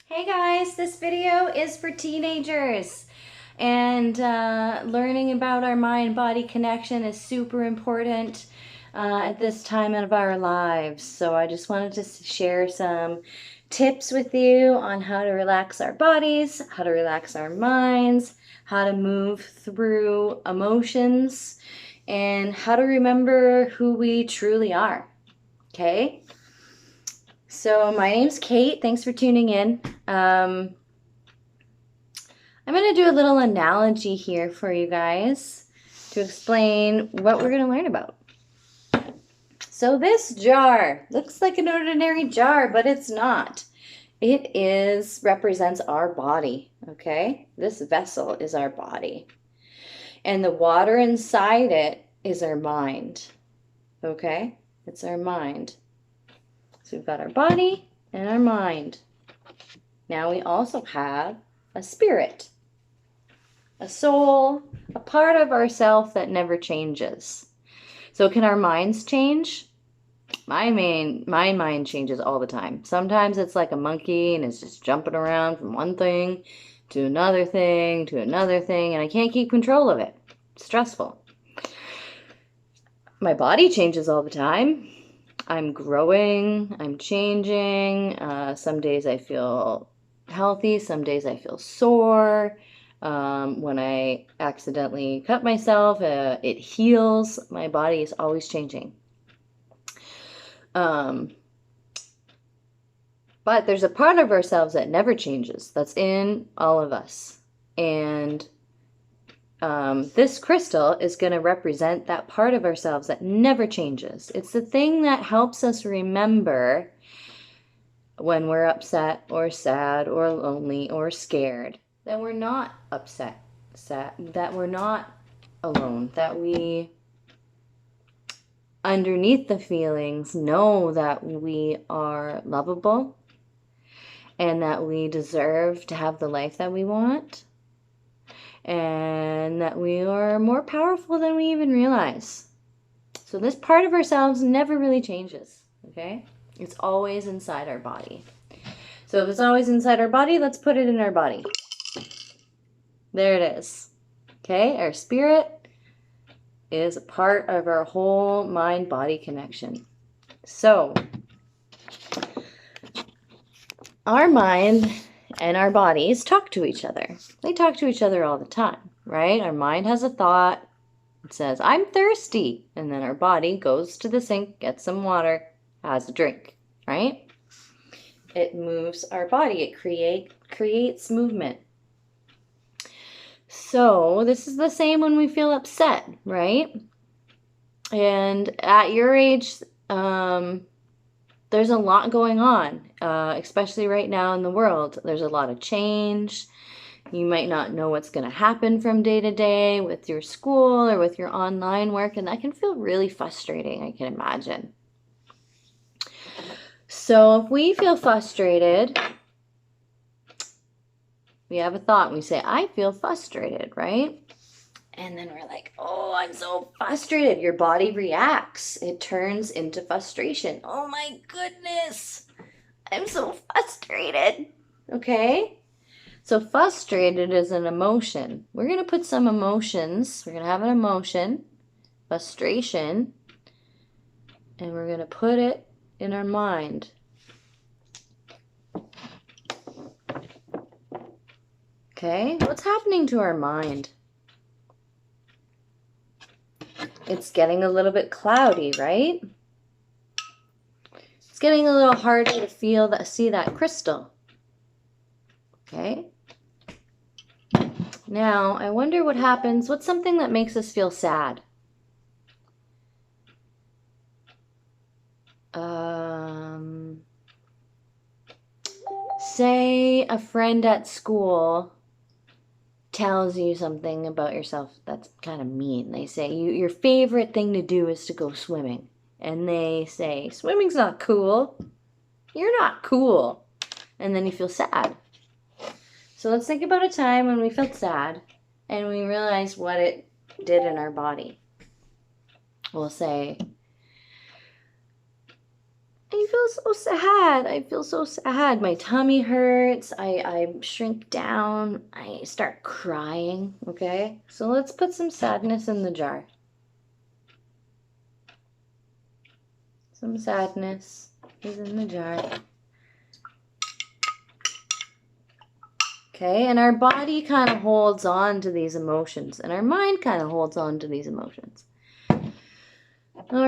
Hey guys, this video is for teenagers, and learning about our mind-body connection is super important at this time of our lives. So I just wanted to share some tips with you on how to relax our bodies, how to relax our minds, how to move through emotions, and how to remember who we truly are. Okay? So my name's Kate. Thanks for tuning in. I'm going to do a little analogy here for you guys to explain what we're going to learn about. So this jar looks like an ordinary jar, but it's not. It represents our body, okay? This vessel is our body. And the water inside it is our mind, okay? It's our mind. So we've got our body and our mind. Now we also have a spirit, a soul, a part of ourself that never changes. So can our minds change? My mind changes all the time. Sometimes it's like a monkey and it's just jumping around from one thing to another thing to another thing, and I can't keep control of it. It's stressful. My body changes all the time. I'm growing, I'm changing. Some days I feel healthy, some days I feel sore. When I accidentally cut myself, it heals. My body is always changing. But there's a part of ourselves that never changes, that's in all of us. And this crystal is going to represent that part of ourselves that never changes. It's the thing that helps us remember when we're upset or sad or lonely or scared, that we're not upset, sad, that we're not alone, that we, underneath the feelings, know that we are lovable and that we deserve to have the life that we want, and that we are more powerful than we even realize. So this part of ourselves never really changes, okay? It's always inside our body. So if it's always inside our body, let's put it in our body. There it is. Okay, our spirit is a part of our whole mind-body connection. So our mind and our bodies talk to each other. They talk to each other all the time, right? Our mind has a thought. It says, I'm thirsty. And then our body goes to the sink, gets some water, has a drink, right? It moves our body. It creates movement. So this is the same when we feel upset, right? And at your age, there's a lot going on, especially right now in the world. There's a lot of change. You might not know what's going to happen from day to day with your school or with your online work, and that can feel really frustrating, I can imagine. So if we feel frustrated, we have a thought and we say, I feel frustrated, right? And then we're like, oh, I'm so frustrated. Your body reacts. It turns into frustration. Oh my goodness, I'm so frustrated. Okay? So frustrated is an emotion. We're going to put some emotions. We're going to have an emotion, frustration, and we're going to put it in our mind. Okay? What's happening to our mind? It's getting a little bit cloudy, right? It's getting a little harder to see that crystal. Okay? Now, I wonder what happens. What's something that makes us feel sad? Say a friend at school tells you something about yourself that's kind of mean. They say your favorite thing to do is to go swimming. And they say, swimming's not cool. You're not cool. And then you feel sad. So let's think about a time when we felt sad and we realized what it did in our body. We'll say, I feel so sad. I feel so sad. My tummy hurts. I shrink down. I start crying. Okay? So let's put some sadness in the jar. Some sadness is in the jar. Okay, and our body kind of holds on to these emotions, and our mind kind of holds on to these emotions. All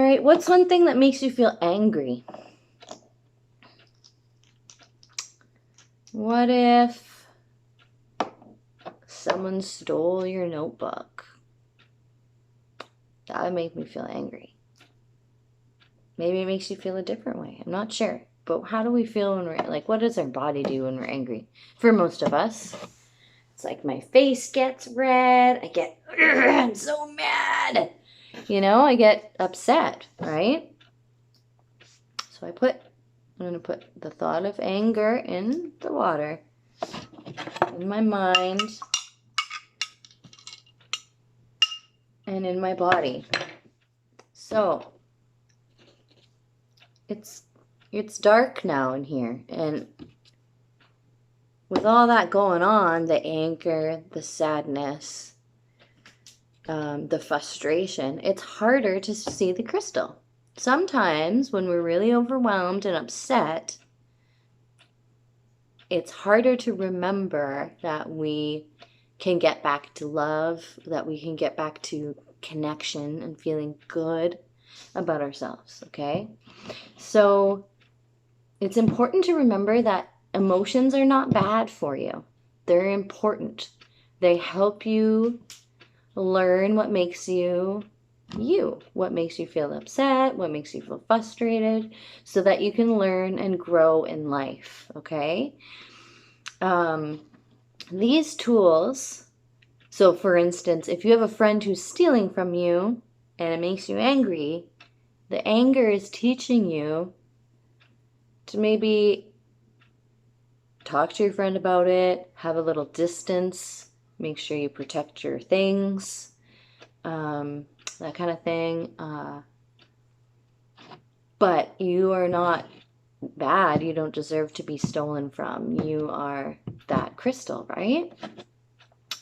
right, what's one thing that makes you feel angry? What if someone stole your notebook? That would make me feel angry. Maybe it makes you feel a different way. I'm not sure. But how do we feel when we're, like, what does our body do when we're angry? For most of us, it's like my face gets red. I get, I'm so mad. You know, I get upset, right? So I'm going to put the thought of anger in the water, in my mind, and in my body. So it's dark now in here, and with all that going on, the anger, the sadness, the frustration, it's harder to see the crystal. Sometimes when we're really overwhelmed and upset, it's harder to remember that we can get back to love, that we can get back to connection and feeling good about ourselves, okay? So it's important to remember that emotions are not bad for you. They're important. They help you learn what makes you you, what makes you feel upset, what makes you feel frustrated, so that you can learn and grow in life, okay? These tools, so for instance, if you have a friend who's stealing from you and it makes you angry, the anger is teaching you to maybe talk to your friend about it, have a little distance, make sure you protect your things, that kind of thing. But you are not bad. You don't deserve to be stolen from. You are that crystal, right?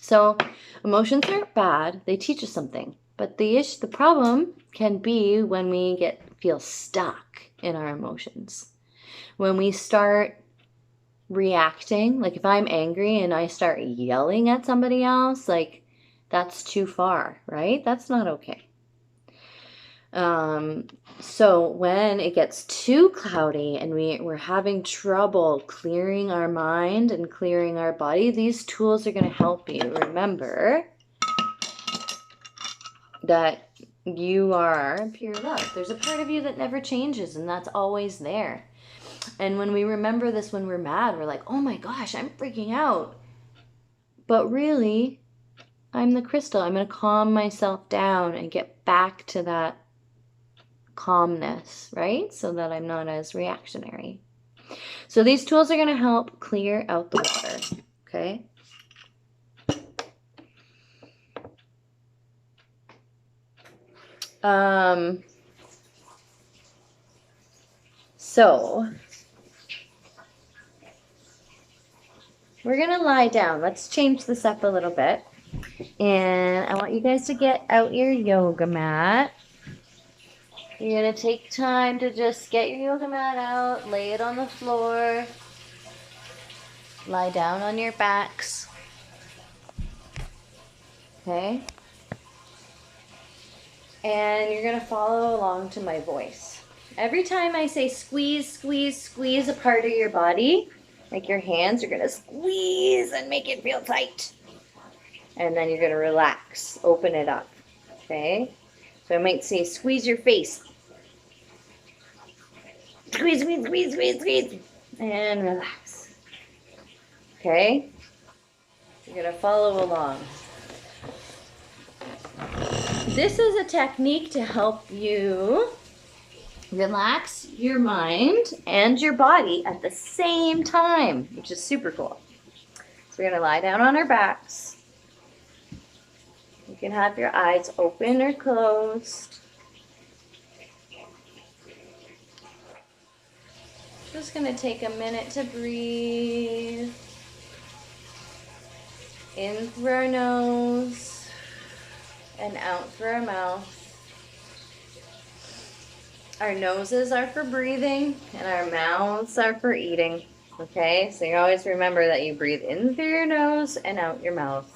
So emotions aren't bad. They teach us something. But the problem can be when we feel stuck in our emotions. When we start reacting, like if I'm angry and I start yelling at somebody else, like that's too far, right? That's not okay. So when it gets too cloudy and we're having trouble clearing our mind and clearing our body, these tools are going to help you remember that you are pure love. There's a part of you that never changes, and that's always there. And when we remember this when we're mad, we're like, oh my gosh, I'm freaking out. But really, I'm the crystal. I'm going to calm myself down and get back to that calmness, right? So that I'm not as reactionary. So these tools are going to help clear out the water, okay? So we're going to lie down. Let's change this up a little bit. And I want you guys to get out your yoga mat. You're going to take time to just get your yoga mat out, lay it on the floor, lie down on your backs. Okay? And you're going to follow along to my voice. Every time I say squeeze, squeeze, squeeze a part of your body, like your hands, you're going to squeeze and make it feel tight. And then you're going to relax, open it up. Okay? So I might say squeeze your face. Squeeze, squeeze, squeeze, squeeze, squeeze. And relax. Okay? You're going to follow along. This is a technique to help you relax your mind and your body at the same time, which is super cool. So we're going to lie down on our backs. You can have your eyes open or closed. Just going to take a minute to breathe in through our nose and out through our mouth. Our noses are for breathing and our mouths are for eating. Okay, so you always remember that you breathe in through your nose and out your mouth.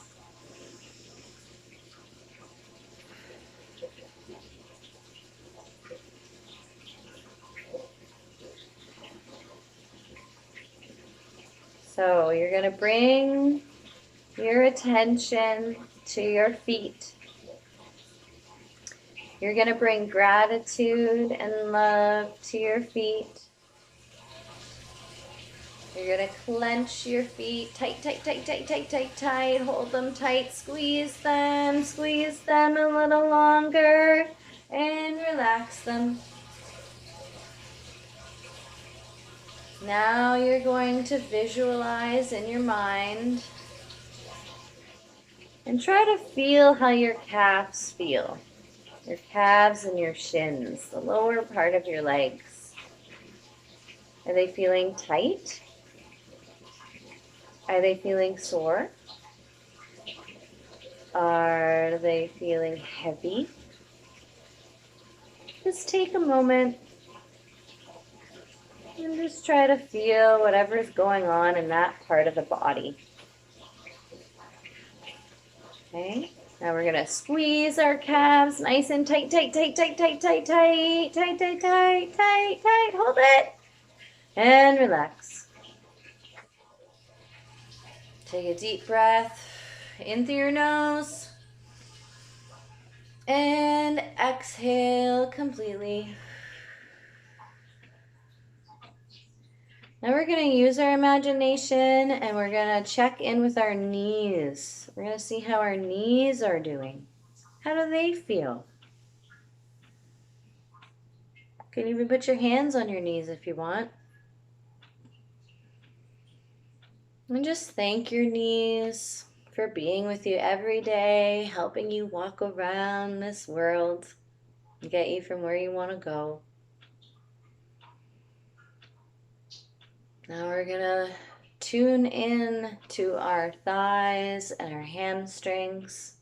So you're going to bring your attention to your feet. You're going to bring gratitude and love to your feet. You're going to clench your feet tight, tight, tight, tight, tight, tight, tight. Hold them tight. Squeeze them a little longer, and relax them. Now you're going to visualize in your mind and try to feel how your calves feel. Your calves and your shins, the lower part of your legs. Are they feeling tight? Are they feeling sore? Are they feeling heavy? Just take a moment and just try to feel whatever's going on in that part of the body. Okay, now we're going to squeeze our calves nice and tight, tight, tight, tight, tight, tight, tight, tight, tight, tight, tight, tight. Hold it and relax. Take a deep breath in through your nose and exhale completely. Now we're going to use our imagination and we're going to check in with our knees. We're going to see how our knees are doing. How do they feel? You can even put your hands on your knees if you want. And just thank your knees for being with you every day, helping you walk around this world and get you from where you want to go. Now we're going to tune in to our thighs and our hamstrings.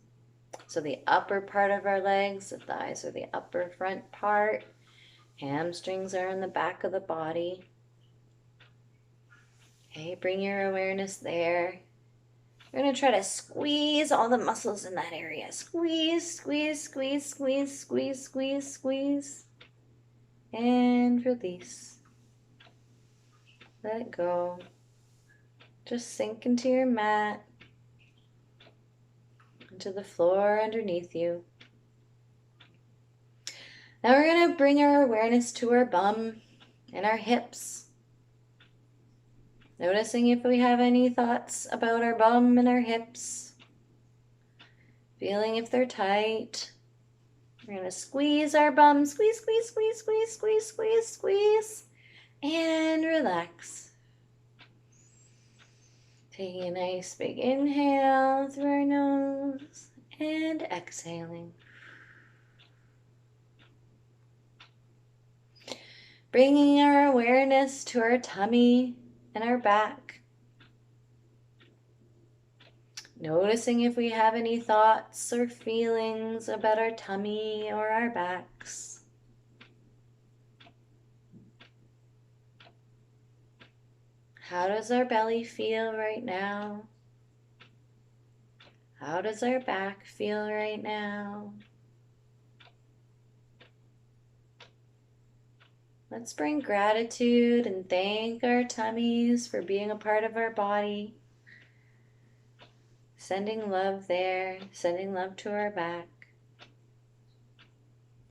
So the upper part of our legs, the thighs are the upper front part. Hamstrings are in the back of the body. Okay, bring your awareness there. We're going to try to squeeze all the muscles in that area. Squeeze, squeeze, squeeze, squeeze, squeeze, squeeze, squeeze. And release. Let it go. Just sink into your mat, into the floor underneath you. Now we're going to bring our awareness to our bum and our hips. Noticing if we have any thoughts about our bum and our hips. Feeling if they're tight. We're going to squeeze our bum. Squeeze, squeeze, squeeze, squeeze, squeeze, squeeze, squeeze. And relax. Taking a nice big inhale through our nose and exhaling. Bringing our awareness to our tummy and our back. Noticing if we have any thoughts or feelings about our tummy or our backs. How does our belly feel right now? How does our back feel right now? Let's bring gratitude and thank our tummies for being a part of our body. Sending love there, sending love to our back.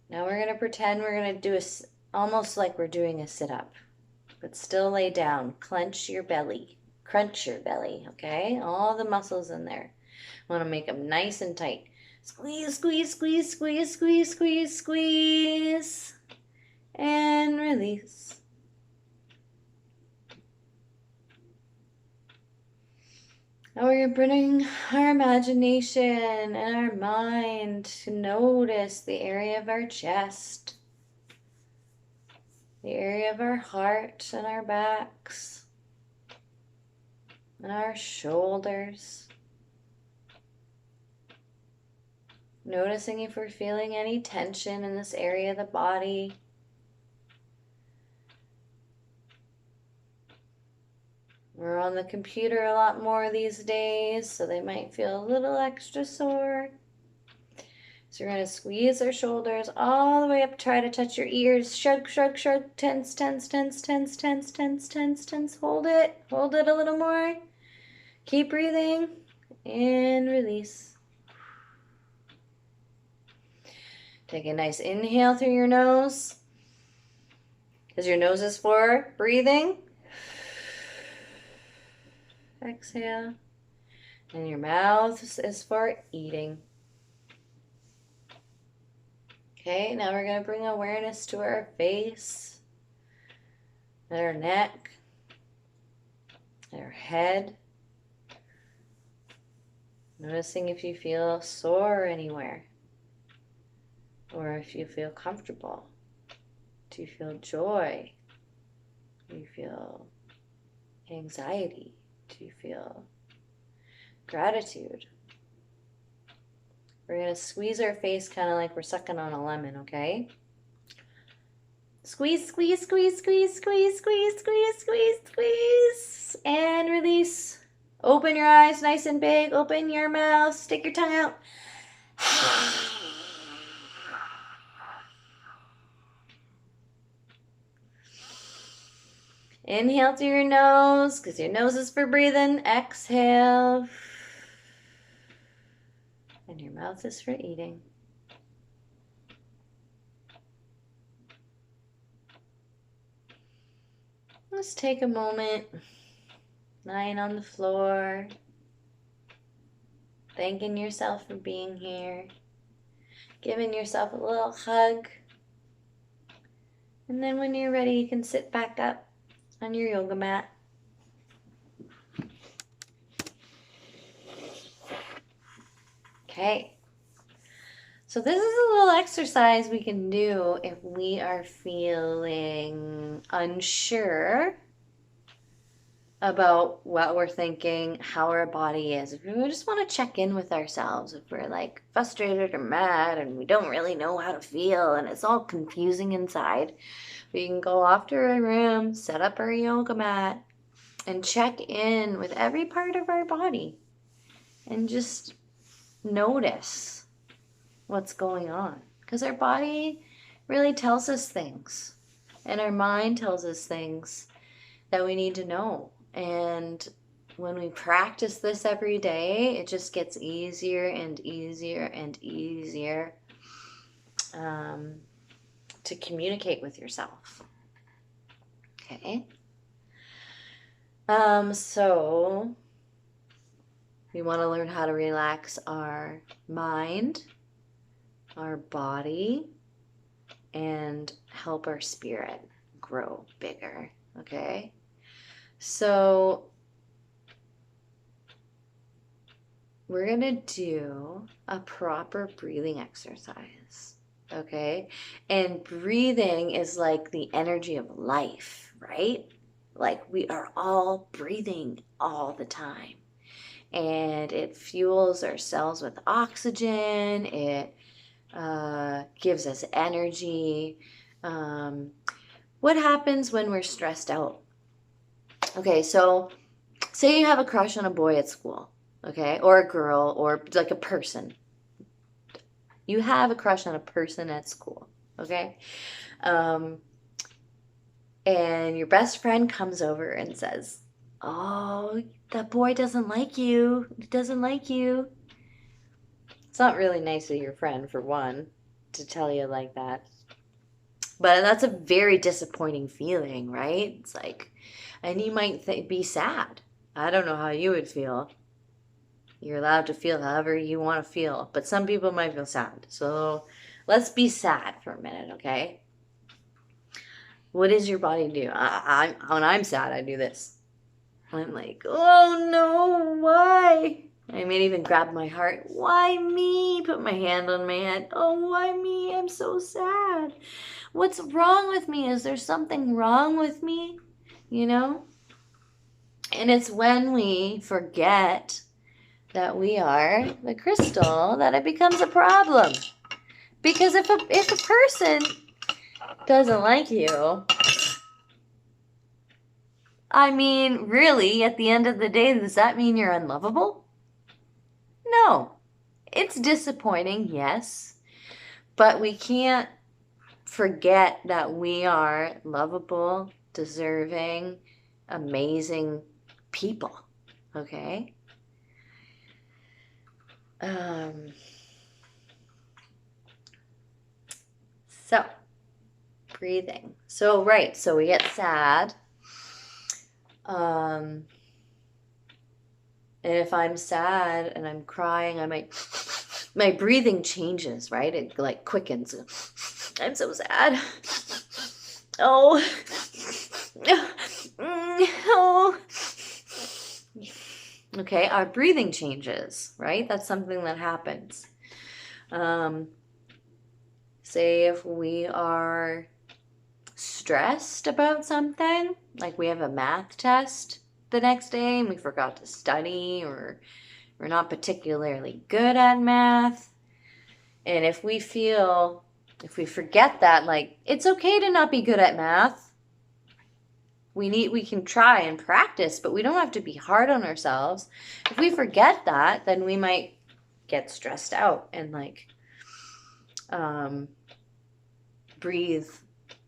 Now we're going to pretend we're going to do almost like we're doing a sit-up, but still lay down. Clench your belly, crunch your belly, okay? All the muscles in there. Want to make them nice and tight. Squeeze, squeeze, squeeze, squeeze, squeeze, squeeze, squeeze. And release. Now we're going to bring our imagination and our mind to notice the area of our chest. the area of our heart and our backs and our shoulders. Noticing if we're feeling any tension in this area of the body. We're on the computer a lot more these days, so they might feel a little extra sore. So we're going to squeeze our shoulders all the way up, try to touch your ears. Shrug, shrug, shrug, tense, tense, tense, tense, tense, tense, tense, tense. Hold it a little more. Keep breathing and release. Take a nice inhale through your nose, because your nose is for breathing. Exhale. And your mouth is for eating. Okay, now we're going to bring awareness to our face, and our neck, and our head. Noticing if you feel sore anywhere, or if you feel comfortable. Do you feel joy? Do you feel anxiety? Do you feel gratitude? We're going to squeeze our face kind of like we're sucking on a lemon, okay? Squeeze, squeeze, squeeze, squeeze, squeeze, squeeze, squeeze, squeeze, squeeze. And release. Open your eyes nice and big. Open your mouth. Stick your tongue out. Inhale through your nose, because your nose is for breathing. Exhale. And your mouth is for eating. Let's take a moment, lying on the floor, thanking yourself for being here, giving yourself a little hug. And then when you're ready, you can sit back up on your yoga mat. Okay. So this is a little exercise we can do if we are feeling unsure about what we're thinking, how our body is. If we just want to check in with ourselves, if we're like frustrated or mad and we don't really know how to feel and it's all confusing inside, we can go off to our room, set up our yoga mat, and check in with every part of our body and just notice what's going on, because our body really tells us things and our mind tells us things that we need to know. And when we practice this every day, it just gets easier and easier and easier to communicate with yourself. Okay. So we want to learn how to relax our mind, our body, and help our spirit grow bigger, okay? So we're going to do a proper breathing exercise, okay? And breathing is like the energy of life, right? Like we are all breathing all the time. And it fuels our cells with oxygen. It gives us energy. What happens when we're stressed out? Okay, so say you have a crush on a boy at school, okay, or a girl, or like a person. You have a crush on a person at school, okay? And your best friend comes over and says, "Oh, that boy doesn't like you. He doesn't like you." It's not really nice of your friend, for one, to tell you like that. But that's a very disappointing feeling, right? It's like, and you might be sad. I don't know how you would feel. You're allowed to feel however you want to feel. But some people might feel sad. So let's be sad for a minute, okay? What does your body do? When I'm sad, I do this. I'm like, oh no, why? I may even grab my heart. Why me? Put my hand on my head. Oh, why me? I'm so sad. What's wrong with me? Is there something wrong with me? You know? And it's when we forget that we are the crystal that it becomes a problem. Because if a person doesn't like you, I mean, really, at the end of the day, does that mean you're unlovable? No. It's disappointing, yes. But we can't forget that we are lovable, deserving, amazing people. Okay? So, breathing. So, right, so we get sad. And if I'm sad and I'm crying, my breathing changes, right? It like quickens. I'm so sad. Oh. Oh. Okay, our breathing changes, right? That's something that happens. Say if we are stressed about something, like we have a math test the next day and we forgot to study, or we're not particularly good at math. And if we forget that, like, it's okay to not be good at math. We can try and practice, but we don't have to be hard on ourselves. If we forget that, then we might get stressed out and like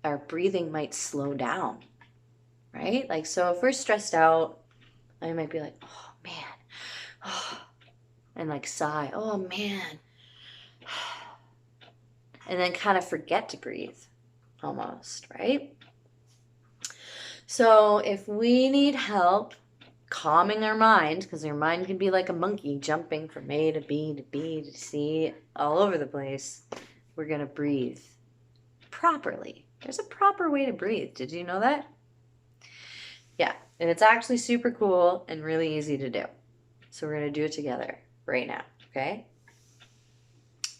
our breathing might slow down, right? Like, so if we're stressed out, I might be like, oh man, oh, and like sigh, oh man, and then kind of forget to breathe almost, right? So if we need help calming our mind, because our mind can be like a monkey jumping from A to B to B to C all over the place, we're going to breathe properly. There's a proper way to breathe. Did you know that? Yeah, and it's actually super cool and really easy to do. So we're going to do it together right now, okay?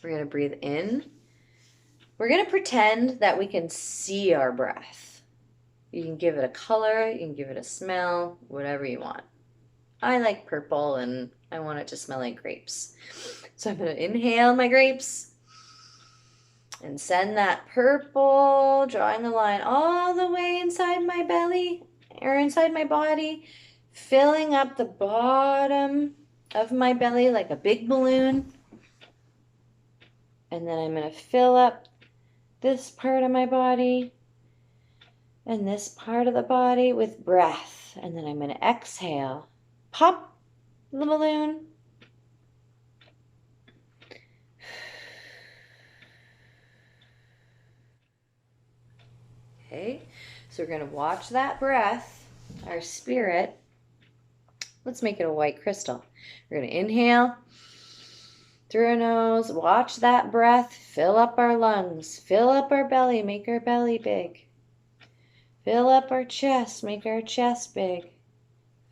We're going to breathe in. We're going to pretend that we can see our breath. You can give it a color, you can give it a smell, whatever you want. I like purple and I want it to smell like grapes. So I'm going to inhale my grapes and send that purple, drawing a line all the way inside my belly or inside my body, filling up the bottom of my belly like a big balloon. And then I'm going to fill up this part of my body and this part of the body with breath. And then I'm going to exhale. Pop the balloon. Okay, so we're going to watch that breath, our spirit. Let's make it a white crystal. We're going to inhale through our nose, watch that breath, fill up our lungs, fill up our belly, make our belly big. Fill up our chest, make our chest big.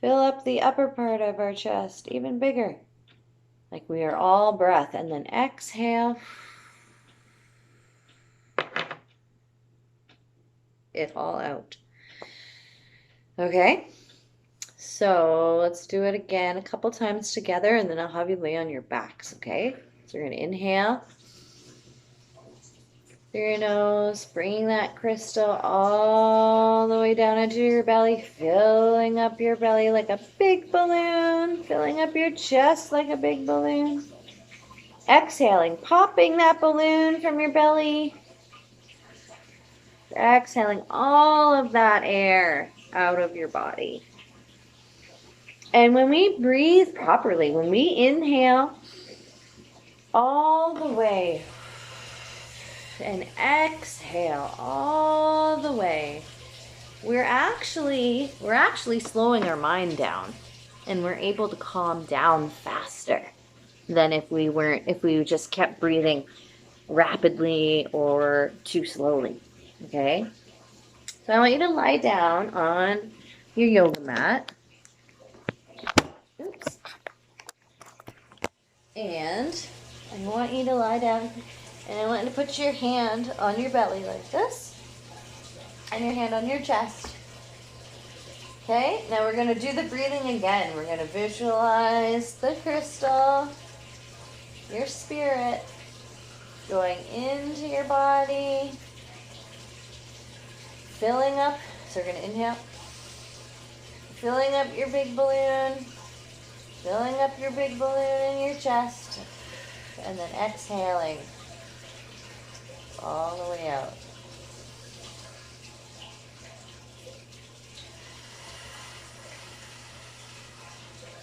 Fill up the upper part of our chest, even bigger. Like we are all breath. And then exhale. It all out. Okay? So let's do it again a couple times together, and then I'll have you lay on your backs, okay? So you're going to inhale through your nose, bringing that crystal all the way down into your belly, filling up your belly like a big balloon, filling up your chest like a big balloon. Exhaling, popping that balloon from your belly. Exhaling all of that air out of your body. And when we breathe properly, when we inhale all the way and exhale all the way, we're actually slowing our mind down, and we're able to calm down faster than if we just kept breathing rapidly or too slowly. Okay? So I want you to lie down on your yoga mat. Oops. And I want you to lie down, and I want you to put your hand on your belly like this, and your hand on your chest. Okay, now we're going to do the breathing again. We're going to visualize the crystal, your spirit, going into your body, filling up. So we're going to inhale, filling up your big balloon, filling up your big balloon in your chest, and then exhaling all the way out.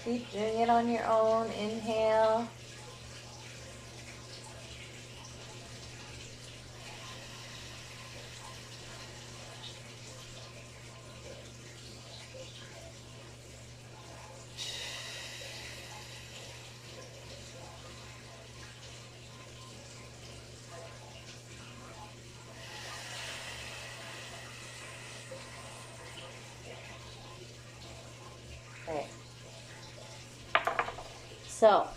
Keep doing it on your own. Inhale. Okay. So,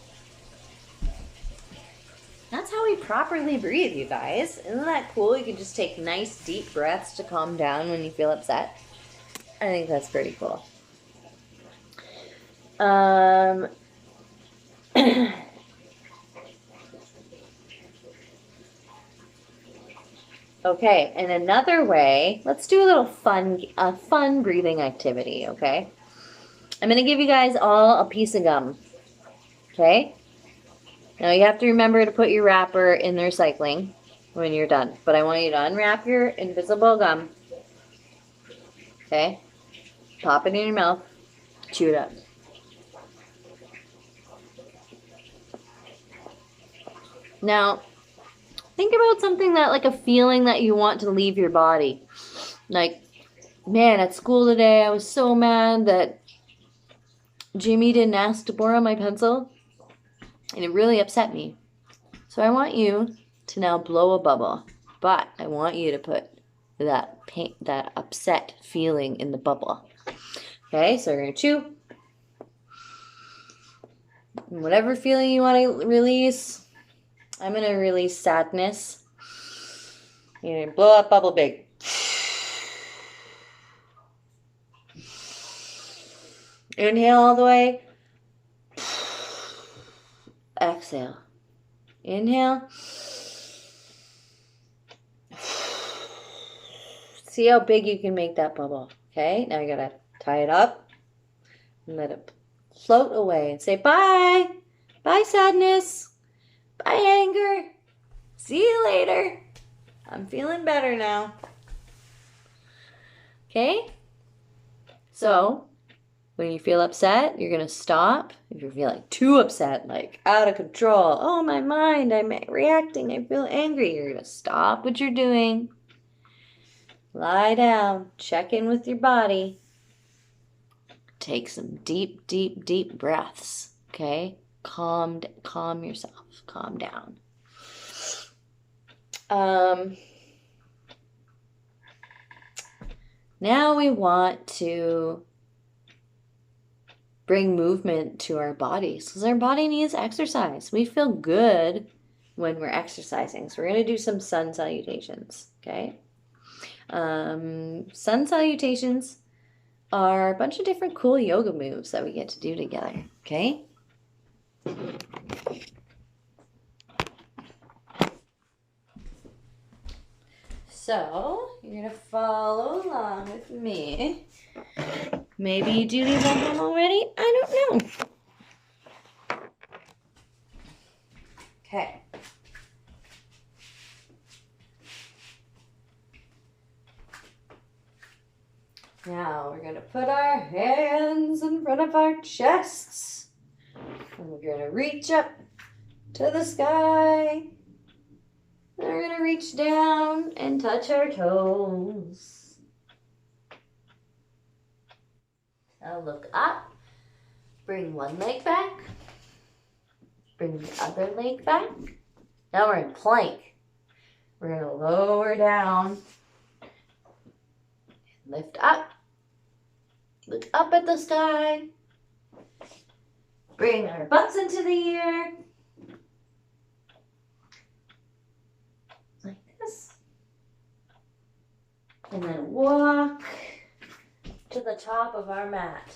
that's how we properly breathe, you guys. Isn't that cool? You can just take nice deep breaths to calm down when you feel upset. I think that's pretty cool. Okay, and another way, let's do a little fun breathing activity, okay? I'm going to give you guys all a piece of gum, okay? Now you have to remember to put your wrapper in the recycling when you're done. But I want you to unwrap your invisible gum, okay? Pop it in your mouth, chew it up. Now, think about something that, like a feeling that you want to leave your body. Like, man, at school today, I was so mad that Jimmy didn't ask to borrow my pencil, and it really upset me. So I want you to now blow a bubble, but I want you to put that upset feeling in the bubble. Okay, so we're going to chew. And whatever feeling you want to release, I'm going to release sadness. You're going to blow up bubble big. Inhale all the way. Exhale. Inhale. See how big you can make that bubble. Okay, now you gotta tie it up and let it float away and say bye. Bye, sadness. Bye, anger. See you later. I'm feeling better now. Okay? So, when you feel upset, you're going to stop. If you're feeling too upset, like out of control, oh, my mind, I'm reacting, I feel angry, you're going to stop what you're doing. Lie down. Check in with your body. Take some deep, deep, deep breaths. Okay? Calm yourself. Calm down. Now we want to bring movement to our bodies because our body needs exercise. We feel good when we're exercising. So we're going to do some sun salutations, okay? Sun salutations are a bunch of different cool yoga moves that we get to do together, okay? So, you're going to follow along with me. Maybe you do these at home already. I don't know. Okay. Now we're going to put our hands in front of our chests. And we're going to reach up to the sky. And we're going to reach down and touch our toes. Now look up. Bring one leg back. Bring the other leg back. Now we're in plank. We're going to lower down. Lift up. Look up at the sky. Bring our butts into the air. And then walk to the top of our mat.